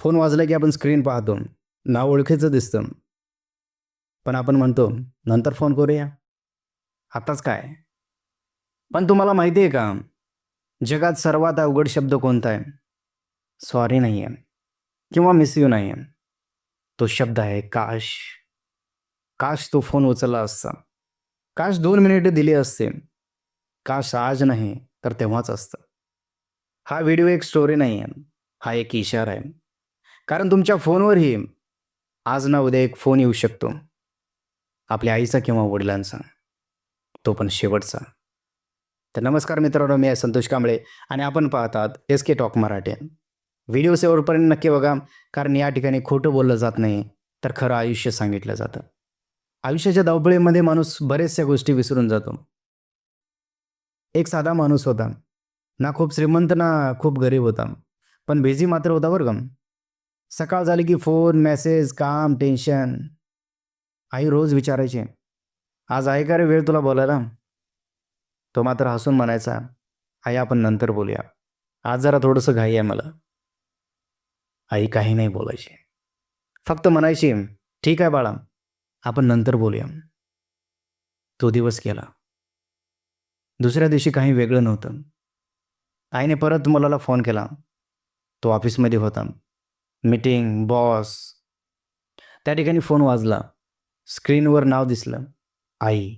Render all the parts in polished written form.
Phone वाजला की आपण स्क्रीन पाहतो. नाव ओळखीचं दिसतं. पण आपण म्हणतो, नंतर फोन करूया. आताच काय? पण तुम्हाला माहिती आहे का, जगात सर्वात अवघड शब्द कोणता आहे? सॉरी नाही आहे किंवा मिस यू नाही आहे. तो शब्द आहे काश. काश तो फोन उचलला असता. काश 2 मिनिटे दिली असते. काश आज नाही तर तेव्हाच असतं. हा व्हिडिओ एक स्टोरी नाही आहे. हा एक इशारा आहे. कारण तुमच्या फोनवरही आज ना उद्या एक फोन येऊ शकतो. आपल्या आईचा किंवा वडिलांचा. तो पण शेवटचा. तर नमस्कार मित्रांनो, मी आहे संतोष कांबळे आणि आपण पाहतात SK टॉक मराठी. व्हिडिओ शेवटपर्यंत नक्की बघा, कारण या ठिकाणी खोटं बोललं जात नाही, तर खरं आयुष्य सांगितलं जातं. आयुष्याच्या धावपळीमध्ये माणूस बऱ्याचशा गोष्टी विसरून जातो. एक साधा माणूस होता. ना खूप श्रीमंत ना खूप गरीब होता. पण बिझी मात्र होता बरं का. सकाळ झाली की फोन, मेसेज, काम, टेन्शन. आई रोज विचारायची, आज आहे का रे वेळ तुला बोलायला? तो मात्र हसून म्हणायचा, आई आपण नंतर बोलूया. आज जरा थोडंसं घाई आहे मला. आई काही नाही बोलायची. फक्त म्हणायची, ठीक आहे बाळा, आपण नंतर बोलूया. तो दिवस गेला. दुसऱ्या दिवशी काही वेगळं नव्हतं. आईने परत मुलाला फोन केला. तो ऑफिसमध्ये होता. Meeting, boss. त्या ठिकाणी फोन वाजला. स्क्रीनवर नाव दिसलं, आई.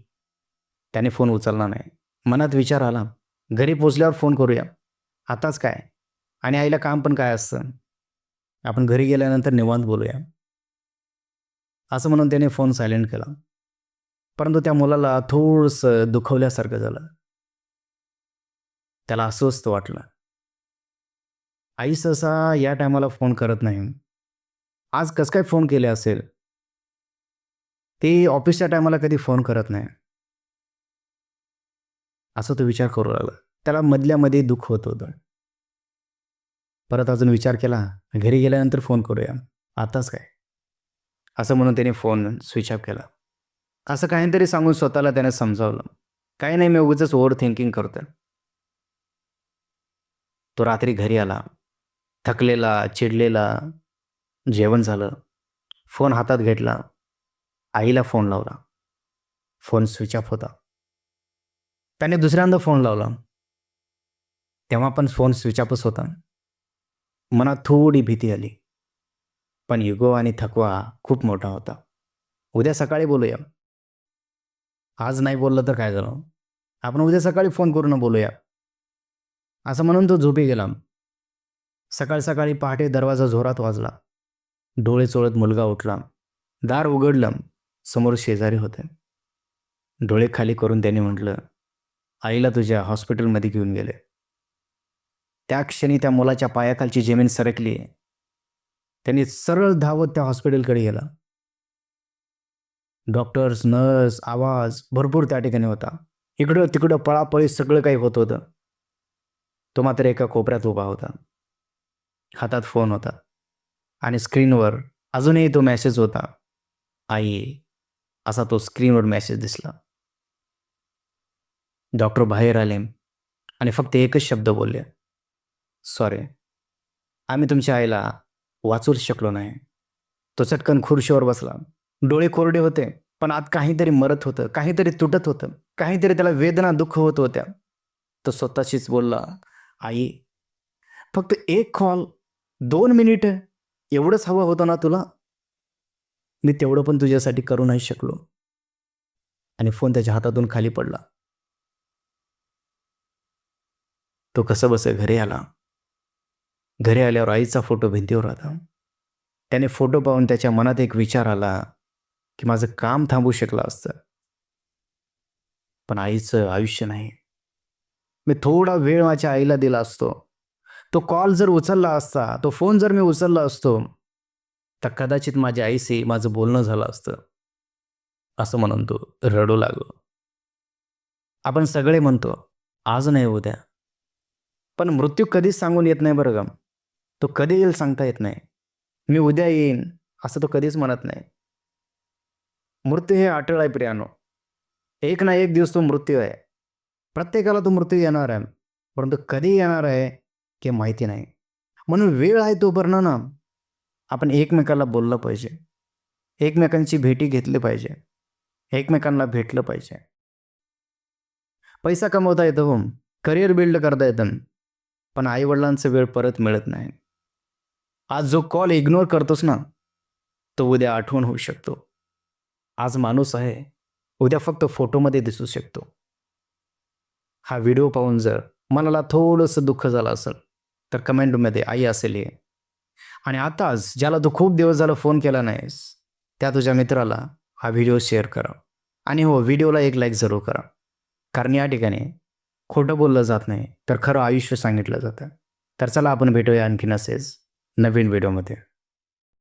त्याने फोन उचलला नाही. मनात विचार आला, घरी पोचल्यावर फोन करूया. आताच काय? आणि आईला काम पण काय असतं? आपण घरी गेल्यानंतर निवांत बोलूया. असं म्हणून त्याने फोन सायलेंट केला. परंतु त्या मुलाला थोडंसं दुखवल्यासारखं झालं. त्याला अस्वस्थ वाटलं. आई सहसा या टायमाला फोन करत नाही. आज कसं काय फोन केले असेल? ती ऑफिसच्या टायमाला कधी फोन करत नाही. असं तो विचार करू लागला. त्याला मधल्यामध्ये दुःख होत होतं. परत अजून विचार केला, घरी गेल्यानंतर फोन करूया. आताच काय? असं म्हणून त्याने फोन स्विच ऑफ केला. असं काहीतरी सांगून स्वतःला त्याने समजावलं. काही नाही, मी उगाचच ओव्हर थिंकिंग करतोय. तो रात्री घरी आला. थकलेला, चिडलेला. जेवण झालं. फोन हातात घेतला. आईला फोन लावला. फोन स्विच ऑफ होता. त्याने दुसऱ्यांदा फोन लावला. तेव्हा पण फोन स्विच ऑफच होता. मनात थोडी भीती आली. पण इगो आणि थकवा खूप मोठा होता. उद्या सकाळी बोलूया. आज नाही बोललं तर काय झालं? आपण उद्या सकाळी फोन करून बोलूया. असं म्हणून तो झोपी गेला. सकाळ सकाळी पहाटे दरवाजा जोरात वाजला. डोळे चोळत मुलगा उठला. दार उघडलं. समोर शेजारी होते. डोळे खाली करून त्याने म्हटलं, आईला तुझ्या हॉस्पिटलमध्ये घेऊन गेले. त्या क्षणी त्या मुलाच्या पायाखालची जमीन सरकली. त्यांनी सरळ धावत त्या हॉस्पिटलकडे गेला. डॉक्टर्स, नर्स, आवाज भरपूर त्या ठिकाणी होता. इकडं तिकडं पळापळी सगळं काही होत होतं. तो मात्र एका कोपऱ्यात उभा होता. हातात फोन होता आणि स्क्रीनवर अजूनही तो मेसेज होता, आई. असा तो स्क्रीनवर मेसेज दिसला. डॉक्टर बाहेर आले आणि फक्त एकच शब्द बोलले, सॉरी. आम्ही तुमच्या आईला वाचवूच शकलो नाही. तो चटकन खुर्चीवर बसला. डोळे कोरडे होते, पण आत काहीतरी मरत होतं, काहीतरी तुटत होतं, काहीतरी त्याला वेदना, दुःख होत होत्या. तो स्वतःशीच बोलला, आई, फक्त एक कॉल, 2 मिनिटं, एवढंच हवं होतं ना तुला? मी तेवढं पण तुझ्यासाठी करू नाही शकलो. आणि फोन त्याच्या हातातून खाली पडला. तो कसंबसं घरी आला. घरी आल्यावर आईचा फोटो भिंतीवर होता. त्याने फोटो पाहून त्याच्या मनात एक विचार आला, की माझं काम थांबू शकलं असतं, पण आईचं आयुष्य नाही. मी थोडा वेळ माझ्या आईला दिला असतो. तो कॉल जर उचलला असता, तो फोन जर मी उचलला असतो, तर कदाचित माझ्या आईशी माझं बोलणं झालं असतं. असं म्हणून तो रडू लागलो. आपण सगळे म्हणतो, आज नाही उद्या. पण मृत्यू कधीच सांगून येत नाही बरं का. तो कधी येईल सांगता येत नाही. मी उद्या येईन असं तो कधीच म्हणत नाही. मृत्यू हे अटळ आहे प्रियानो. एक ना एक दिवस तो मृत्यू आहे. प्रत्येकाला तो मृत्यू येणार आहे. परंतु कधी येणार आहे हे माहिती नाही. म्हणून वेळ आहे तोपर्यंत ना आपण एकमेकाला बोललं पाहिजे, एकमेकांची भेटी घेतली पाहिजे, एकमेकांना भेटलं पाहिजे. पैसा कमवता येतो हो, करिअर बिल्ड करता येतं, पण आईवडिलांचा वेळ परत मिळत नाही. आज जो कॉल इग्नोर करतोस ना, तो उद्या आठवण होऊ शकतो. आज माणूस आहे, उद्या फक्त फोटोमध्ये दिसू शकतो. हा व्हिडिओ पाहून जर मनाला थोडंसं दुःख झालं असेल, तर कमेंटमध्ये आई असेल हे. आणि आताच ज्याला तू खूप दिवस झाला फोन केला नाहीस, त्या तुझ्या मित्राला हा व्हिडिओ शेअर करा. आणि हो, व्हिडिओला एक लाईक जरूर करा. कारण या ठिकाणी खोटं बोललं जात नाही, तर खरं आयुष्य सांगितलं जातं. तर चला आपण भेटूया आणखीन असेच नवीन व्हिडिओमध्ये.